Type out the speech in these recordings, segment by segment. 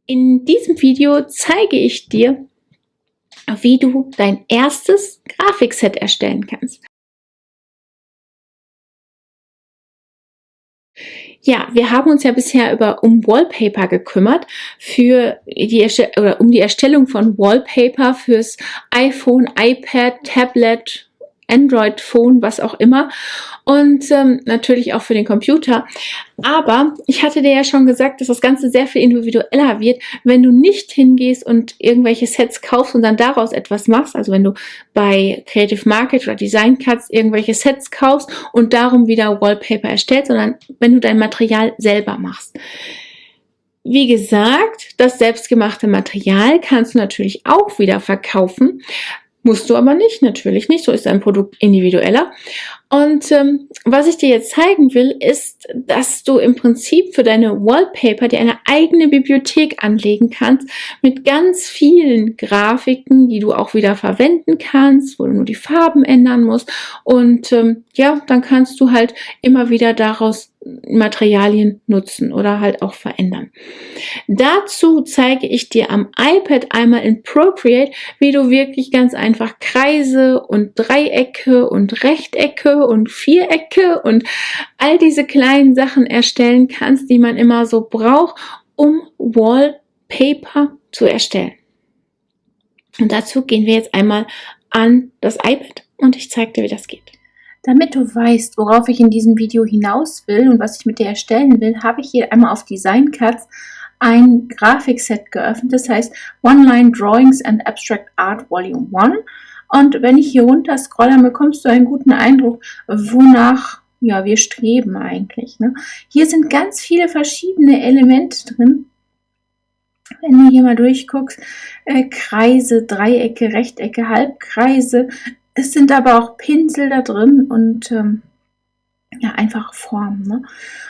In diesem Video zeige ich dir, wie du dein erstes Grafikset erstellen kannst. Ja, wir haben uns ja bisher um Wallpaper gekümmert um die Erstellung von Wallpaper fürs iPhone, iPad, Tablet, Android-Phone, was auch immer, und natürlich auch für den Computer. Aber ich hatte dir ja schon gesagt, dass das Ganze sehr viel individueller wird, wenn du nicht hingehst und irgendwelche Sets kaufst und dann daraus etwas machst. Also wenn du bei Creative Market oder Design Cuts irgendwelche Sets kaufst und darum wieder Wallpaper erstellst, sondern wenn du dein Material selber machst. Wie gesagt, das selbstgemachte Material kannst du natürlich auch wieder verkaufen. Musst du aber nicht, natürlich nicht. So ist ein Produkt individueller. Und was ich dir jetzt zeigen will, ist, dass du im Prinzip für deine Wallpaper dir eine eigene Bibliothek anlegen kannst mit ganz vielen Grafiken, die du auch wieder verwenden kannst, wo du nur die Farben ändern musst. Und ja, dann kannst du halt immer wieder daraus Materialien nutzen oder halt auch verändern. Dazu zeige ich dir am iPad einmal in Procreate, wie du wirklich ganz einfach Kreise und Dreiecke und Rechtecke und Vierecke und all diese kleinen Sachen erstellen kannst, die man immer so braucht, um Wallpaper zu erstellen. Und dazu gehen wir jetzt einmal an das iPad und ich zeige dir, wie das geht. Damit du weißt, worauf ich in diesem Video hinaus will und was ich mit dir erstellen will, habe ich hier einmal auf Design Cuts ein Grafikset geöffnet, das heißt One-Line Drawings and Abstract Art Volume 1. Und wenn ich hier runter scrolle, dann bekommst du einen guten Eindruck, wonach wir streben eigentlich. Ne? Hier sind ganz viele verschiedene Elemente drin. Wenn du hier mal durchguckst, Kreise, Dreiecke, Rechtecke, Halbkreise. Es sind aber auch Pinsel da drin und einfach Formen. Ne?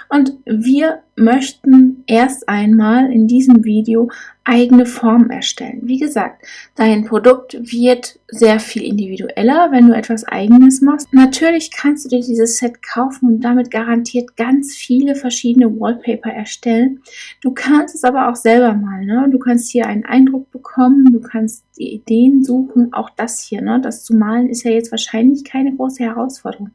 Und wir möchten erst einmal in diesem Video eigene Formen erstellen. Wie gesagt, dein Produkt wird sehr viel individueller, wenn du etwas Eigenes machst. Natürlich kannst du dir dieses Set kaufen und damit garantiert ganz viele verschiedene Wallpaper erstellen. Du kannst es aber auch selber malen. Ne? Du kannst hier einen Eindruck bekommen, du kannst die Ideen suchen. Auch das hier, ne? Das zu malen ist ja jetzt wahrscheinlich keine große Herausforderung.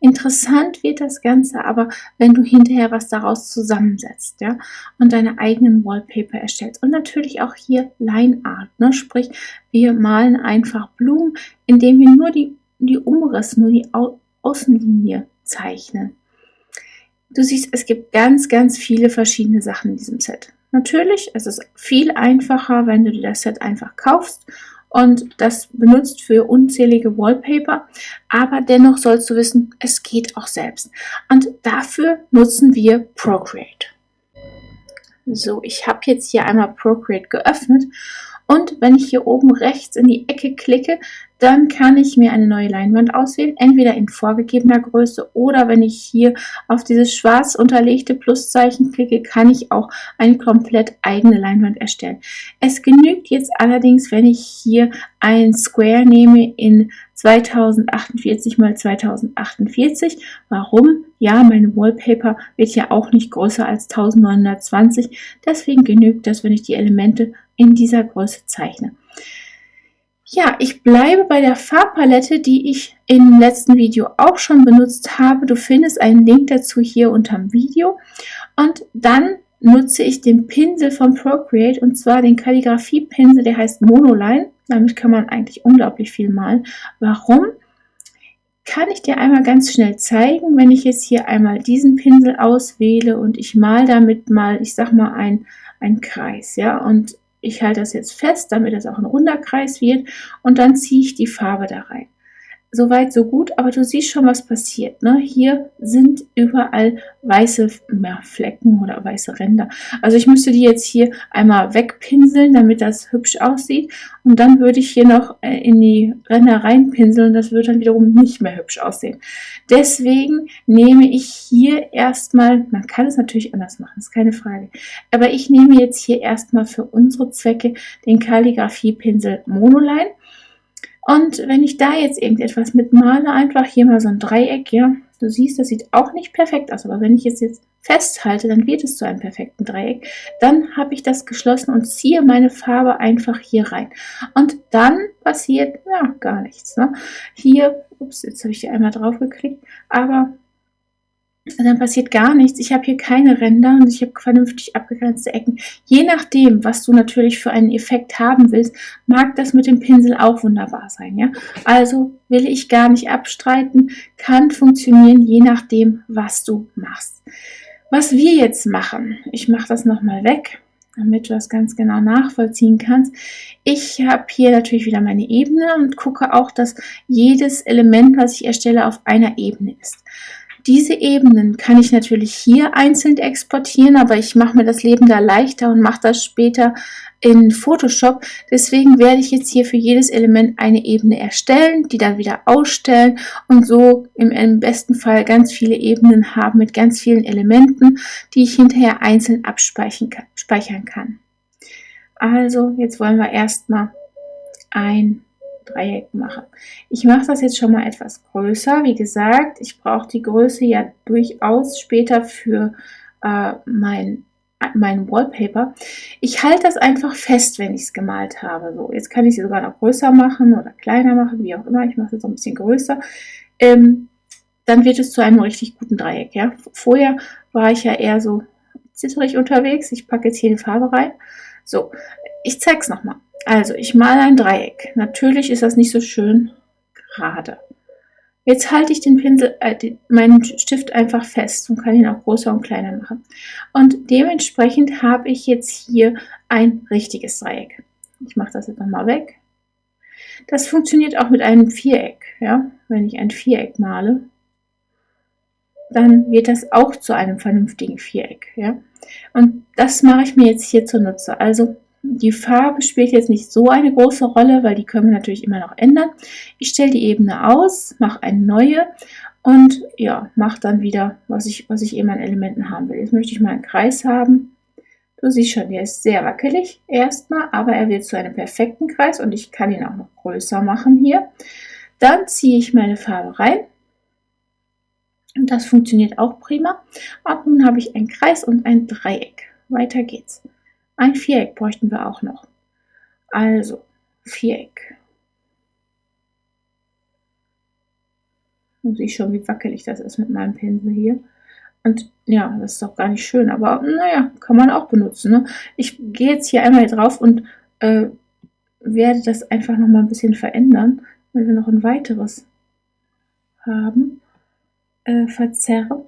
Interessant wird das Ganze aber, wenn du hinterher was daraus zusammensetzt, ja, und deine eigenen Wallpaper erstellst. Und natürlich auch hier Line Art, ne? Sprich, wir malen einfach Blumen, indem wir nur die Umrisse, nur die Außenlinie zeichnen. Du siehst, es gibt ganz, ganz viele verschiedene Sachen in diesem Set. Natürlich, es ist viel einfacher, wenn du dir das Set einfach kaufst und das benutzt für unzählige Wallpaper, aber dennoch sollst du wissen, es geht auch selbst. Und dafür nutzen wir Procreate. So, ich habe jetzt hier einmal Procreate geöffnet und wenn ich hier oben rechts in die Ecke klicke, dann kann ich mir eine neue Leinwand auswählen, entweder in vorgegebener Größe oder wenn ich hier auf dieses schwarz unterlegte Pluszeichen klicke, kann ich auch eine komplett eigene Leinwand erstellen. Es genügt jetzt allerdings, wenn ich hier ein Square nehme in 2048 x 2048. Warum? Ja, meine Wallpaper wird ja auch nicht größer als 1920, deswegen genügt das, wenn ich die Elemente in dieser Größe zeichne. Ja, ich bleibe bei der Farbpalette, die ich im letzten Video auch schon benutzt habe. Du findest einen Link dazu hier unterm Video. Und dann nutze ich den Pinsel von Procreate und zwar den Kalligrafie-Pinsel, der heißt Monoline. Damit kann man eigentlich unglaublich viel malen. Warum? Kann ich dir einmal ganz schnell zeigen, wenn ich jetzt hier einmal diesen Pinsel auswähle und ich male damit mal, ich sag mal, einen Kreis, ja, und ich halte das jetzt fest, damit das auch ein runder Kreis wird und dann ziehe ich die Farbe da rein. Soweit, so gut, aber du siehst schon, was passiert. Ne? Hier sind überall weiße Flecken oder weiße Ränder. Also ich müsste die jetzt hier einmal wegpinseln, damit das hübsch aussieht. Und dann würde ich hier noch in die Ränder reinpinseln und das würde dann wiederum nicht mehr hübsch aussehen. Deswegen nehme ich hier erstmal, man kann es natürlich anders machen, ist keine Frage. Aber ich nehme jetzt hier erstmal für unsere Zwecke den Kalligrafie-Pinsel Monoline. Und wenn ich da jetzt irgendetwas mitmale, einfach hier mal so ein Dreieck, ja, du siehst, das sieht auch nicht perfekt aus, aber wenn ich jetzt festhalte, dann wird es zu einem perfekten Dreieck. Dann habe ich das geschlossen und ziehe meine Farbe einfach hier rein. Und dann passiert ja gar nichts. Ne? Hier, ups, jetzt habe ich hier einmal drauf geklickt, aber dann passiert gar nichts. Ich habe hier keine Ränder und ich habe vernünftig abgegrenzte Ecken. Je nachdem, was du natürlich für einen Effekt haben willst, mag das mit dem Pinsel auch wunderbar sein. Ja? Also will ich gar nicht abstreiten, kann funktionieren, je nachdem, was du machst. Was wir jetzt machen, ich mache das nochmal weg, damit du das ganz genau nachvollziehen kannst. Ich habe hier natürlich wieder meine Ebene und gucke auch, dass jedes Element, was ich erstelle, auf einer Ebene ist. Diese Ebenen kann ich natürlich hier einzeln exportieren, aber ich mache mir das Leben da leichter und mache das später in Photoshop. Deswegen werde ich jetzt hier für jedes Element eine Ebene erstellen, die dann wieder ausstellen und so im besten Fall ganz viele Ebenen haben mit ganz vielen Elementen, die ich hinterher einzeln abspeichern kann. Also jetzt wollen wir erstmal ein Dreieck machen. Ich mache das jetzt schon mal etwas größer. Wie gesagt, ich brauche die Größe ja durchaus später für mein Wallpaper. Ich halte das einfach fest, wenn ich es gemalt habe. So, jetzt kann ich sie sogar noch größer machen oder kleiner machen, wie auch immer. Ich mache es jetzt ein bisschen größer. Dann wird es zu einem richtig guten Dreieck. Ja? Vorher war ich ja eher so zitterig unterwegs. Ich packe jetzt hier die Farbe rein. So, ich zeige es nochmal. Also, ich male ein Dreieck. Natürlich ist das nicht so schön gerade. Jetzt halte ich den Pinsel, meinen Stift einfach fest und kann ihn auch größer und kleiner machen. Und dementsprechend habe ich jetzt hier ein richtiges Dreieck. Ich mache das jetzt nochmal weg. Das funktioniert auch mit einem Viereck. Ja? Wenn ich ein Viereck male, dann wird das auch zu einem vernünftigen Viereck. Ja? Und das mache ich mir jetzt hier zunutze. Also, die Farbe spielt jetzt nicht so eine große Rolle, weil die können wir natürlich immer noch ändern. Ich stelle die Ebene aus, mache eine neue und ja, mache dann wieder, was ich eben an Elementen haben will. Jetzt möchte ich mal einen Kreis haben. Du siehst schon, der ist sehr wackelig erstmal, aber er wird zu einem perfekten Kreis und ich kann ihn auch noch größer machen hier. Dann ziehe ich meine Farbe rein. Und das funktioniert auch prima. Und nun habe ich einen Kreis und ein Dreieck. Weiter geht's. Ein Viereck bräuchten wir auch noch. Also, Viereck. Du siehst schon, wie wackelig das ist mit meinem Pinsel hier. Und ja, das ist doch gar nicht schön, aber naja, kann man auch benutzen. Ne? Ich gehe jetzt hier einmal hier drauf und werde das einfach noch mal ein bisschen verändern, weil wir noch ein weiteres haben. Verzerren.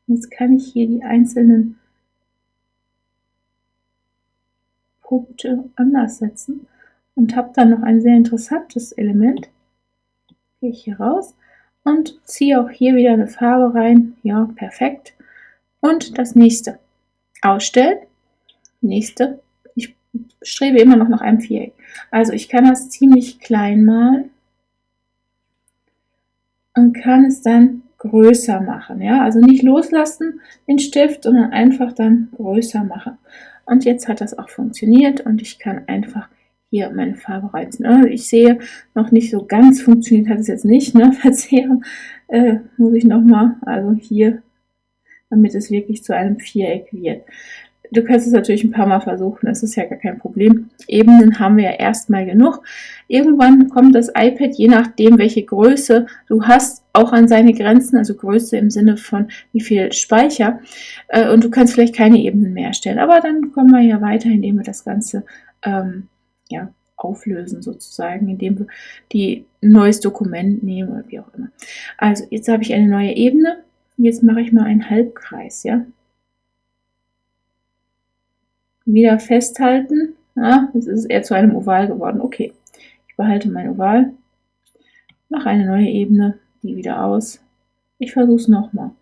Jetzt kann ich hier die einzelnen Punkte anders setzen und habe dann noch ein sehr interessantes Element. Gehe ich hier raus und ziehe auch hier wieder eine Farbe rein. Ja, perfekt. Und das nächste. Ausstellen. Nächste. Ich strebe immer noch nach einem Viereck. Also ich kann das ziemlich klein malen und kann es dann größer machen. Ja, also nicht loslassen den Stift, sondern einfach dann größer machen. Und jetzt hat das auch funktioniert und ich kann einfach hier meine Farbe reinziehen. Also ich sehe, noch nicht so ganz funktioniert hat es jetzt nicht. Ne? Verzehren muss ich nochmal, also hier, damit es wirklich zu einem Viereck wird. Du kannst es natürlich ein paar Mal versuchen, das ist ja gar kein Problem. Ebenen haben wir ja erstmal genug. Irgendwann kommt das iPad, je nachdem, welche Größe du hast, auch an seine Grenzen, also Größe im Sinne von wie viel Speicher. Und du kannst vielleicht keine Ebenen mehr erstellen. Aber dann kommen wir ja weiter, indem wir das Ganze ja, auflösen sozusagen, indem wir ein neues Dokument nehmen oder wie auch immer. Also jetzt habe ich eine neue Ebene. Jetzt mache ich mal einen Halbkreis, ja. Wieder festhalten. Ja, jetzt ist es eher zu einem Oval geworden. Okay, ich behalte mein Oval, mache eine neue Ebene, die wieder aus. Ich versuche es nochmal.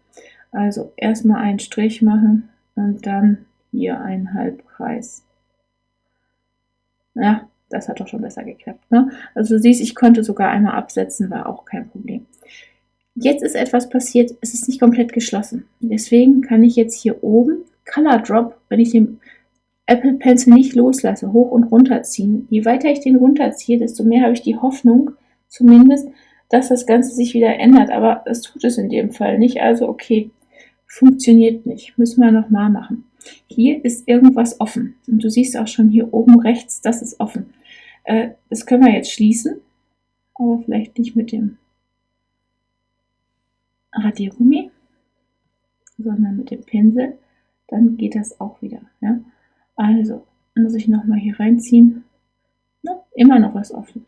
Also erstmal einen Strich machen und dann hier einen Halbkreis. Ja, das hat doch schon besser geklappt. Ne? Also du siehst, ich konnte sogar einmal absetzen, war auch kein Problem. Jetzt ist etwas passiert, es ist nicht komplett geschlossen. Deswegen kann ich jetzt hier oben Color Drop, wenn ich den Apple Pencil nicht loslasse, hoch und runter ziehen. Je weiter ich den runterziehe, desto mehr habe ich die Hoffnung, zumindest, dass das Ganze sich wieder ändert. Aber das tut es in dem Fall nicht. Also okay, funktioniert nicht, müssen wir nochmal machen. Hier ist irgendwas offen und du siehst auch schon hier oben rechts, das ist offen. Das können wir jetzt schließen, aber vielleicht nicht mit dem Radiergummi, sondern mit dem Pinsel, dann geht das auch wieder. Ja? Also muss ich nochmal hier reinziehen. Na, immer noch was offen.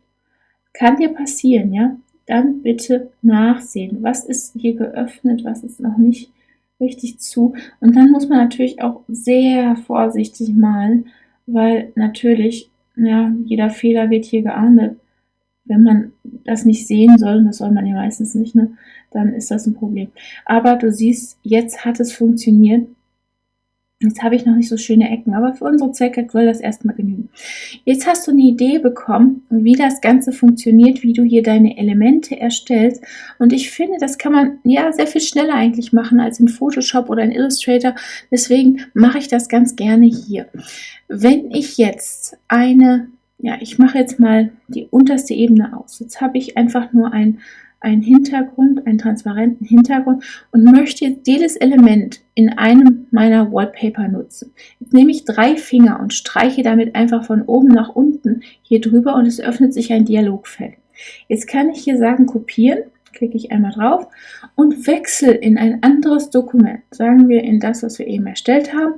Kann dir passieren, ja? Dann bitte nachsehen. Was ist hier geöffnet, was ist noch nicht richtig zu. Und dann muss man natürlich auch sehr vorsichtig malen, weil natürlich, ja, jeder Fehler wird hier geahndet. Wenn man das nicht sehen soll, und das soll man ja meistens nicht, ne, dann ist das ein Problem. Aber du siehst, jetzt hat es funktioniert. Jetzt habe ich noch nicht so schöne Ecken, aber für unsere Zwecke soll das erstmal genügen. Jetzt hast du eine Idee bekommen, wie das Ganze funktioniert, wie du hier deine Elemente erstellst. Und ich finde, das kann man ja sehr viel schneller eigentlich machen als in Photoshop oder in Illustrator. Deswegen mache ich das ganz gerne hier. Wenn ich jetzt ich mache jetzt mal die unterste Ebene aus. Jetzt habe ich einfach nur einen Hintergrund, einen transparenten Hintergrund und möchte jetzt jedes Element in einem meiner Wallpaper nutzen. Jetzt nehme ich 3 Finger und streiche damit einfach von oben nach unten hier drüber und es öffnet sich ein Dialogfeld. Jetzt kann ich hier sagen kopieren, klicke ich einmal drauf und wechsle in ein anderes Dokument, sagen wir in das, was wir eben erstellt haben,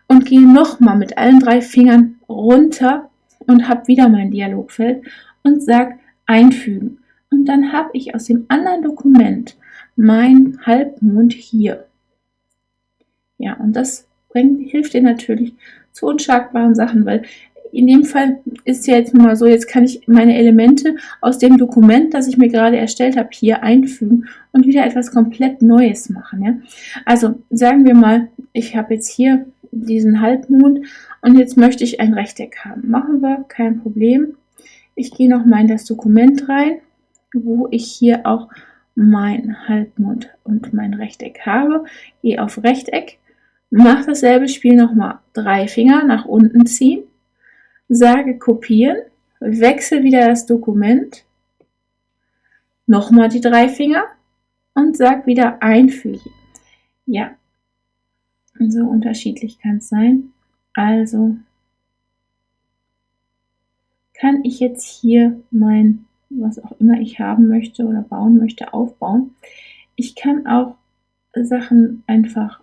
und gehe nochmal mit allen 3 Fingern runter und habe wieder mein Dialogfeld und sage einfügen. Und dann habe ich aus dem anderen Dokument mein Halbmond hier. Ja, und das hilft dir natürlich zu unschlagbaren Sachen, weil in dem Fall ist ja jetzt mal so, jetzt kann ich meine Elemente aus dem Dokument, das ich mir gerade erstellt habe, hier einfügen und wieder etwas komplett Neues machen. Ja? Also sagen wir mal, ich habe jetzt hier diesen Halbmond und jetzt möchte ich ein Rechteck haben. Machen wir, kein Problem. Ich gehe nochmal in das Dokument rein, wo ich hier auch mein Halbmond und mein Rechteck habe. Gehe auf Rechteck, mache dasselbe Spiel nochmal 3 Finger nach unten ziehen, sage kopieren, wechsle wieder das Dokument, nochmal die 3 Finger und sage wieder einfügen. Ja, so unterschiedlich kann es sein. Also kann ich jetzt hier mein, was auch immer ich haben möchte oder bauen möchte, aufbauen. Ich kann auch Sachen einfach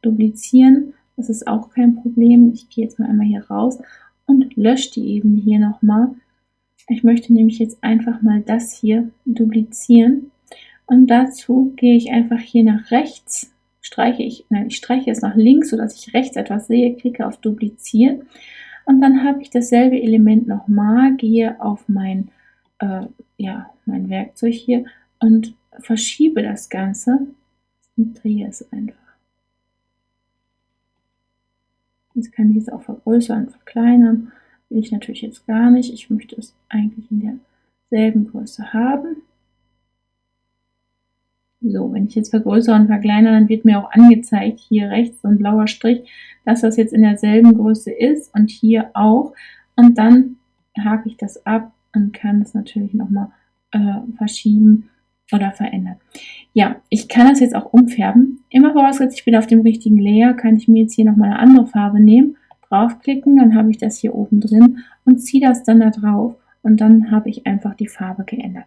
duplizieren. Das ist auch kein Problem. Ich gehe jetzt mal einmal hier raus und lösche die Ebene hier nochmal. Ich möchte nämlich jetzt einfach mal das hier duplizieren. Und dazu gehe ich einfach hier nach rechts. Ich streiche es nach links, sodass ich rechts etwas sehe, klicke auf Duplizieren. Und dann habe ich dasselbe Element nochmal, gehe auf mein Werkzeug hier und verschiebe das Ganze und drehe es einfach. Jetzt kann ich es auch vergrößern und verkleinern. Will ich natürlich jetzt gar nicht. Ich möchte es eigentlich in derselben Größe haben. So, wenn ich jetzt vergrößere und verkleinere, dann wird mir auch angezeigt, hier rechts so ein blauer Strich, dass das jetzt in derselben Größe ist und hier auch. Und dann hake ich das ab und kann es natürlich nochmal verschieben oder verändern. Ja, ich kann das jetzt auch umfärben. Immer vorausgesetzt, ich bin auf dem richtigen Layer, kann ich mir jetzt hier nochmal eine andere Farbe nehmen, draufklicken, dann habe ich das hier oben drin und ziehe das dann da drauf. Und dann habe ich einfach die Farbe geändert.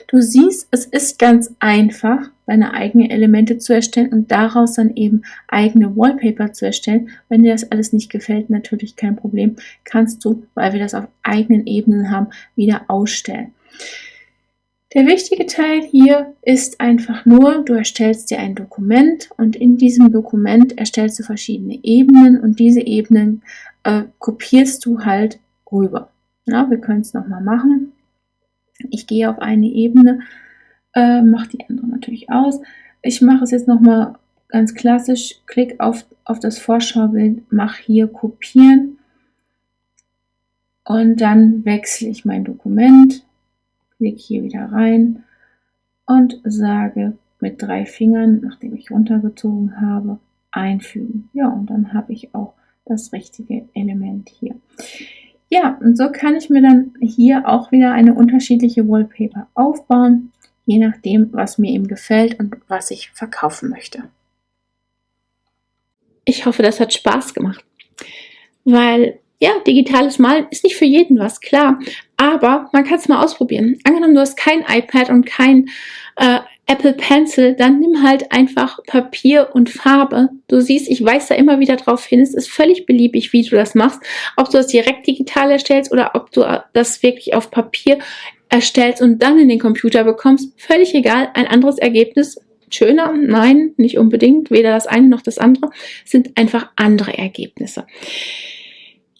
Du siehst, es ist ganz einfach, deine eigenen Elemente zu erstellen und daraus dann eben eigene Wallpaper zu erstellen. Wenn dir das alles nicht gefällt, natürlich kein Problem. Kannst du, weil wir das auf eigenen Ebenen haben, wieder ausstellen. Der wichtige Teil hier ist einfach nur, du erstellst dir ein Dokument und in diesem Dokument erstellst du verschiedene Ebenen und diese Ebenen kopierst du halt rüber. Ja, wir können es nochmal machen. Ich gehe auf eine Ebene, mache die andere natürlich aus. Ich mache es jetzt nochmal ganz klassisch. Klick auf das Vorschaubild, mache hier kopieren und dann wechsle ich mein Dokument, klicke hier wieder rein und sage mit 3 Fingern, nachdem ich runtergezogen habe, einfügen. Ja, und dann habe ich auch das richtige Element hier. Ja, und so kann ich mir dann hier auch wieder eine unterschiedliche Wallpaper aufbauen, je nachdem, was mir eben gefällt und was ich verkaufen möchte. Ich hoffe, das hat Spaß gemacht. Weil, ja, digitales Malen ist nicht für jeden was, klar. Aber man kann es mal ausprobieren. Angenommen, du hast kein iPad und kein Apple Pencil, dann nimm halt einfach Papier und Farbe. Du siehst, ich weise da immer wieder drauf hin. Es ist völlig beliebig, wie du das machst. Ob du das direkt digital erstellst oder ob du das wirklich auf Papier erstellst und dann in den Computer bekommst. Völlig egal. Ein anderes Ergebnis. Schöner? Nein, nicht unbedingt. Weder das eine noch das andere. Es sind einfach andere Ergebnisse.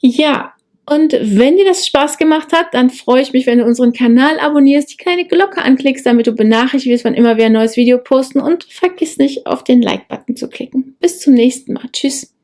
Ja, und wenn dir das Spaß gemacht hat, dann freue ich mich, wenn du unseren Kanal abonnierst, die kleine Glocke anklickst, damit du benachrichtigt wirst, wann immer wir ein neues Video posten, und vergiss nicht, auf den Like-Button zu klicken. Bis zum nächsten Mal. Tschüss.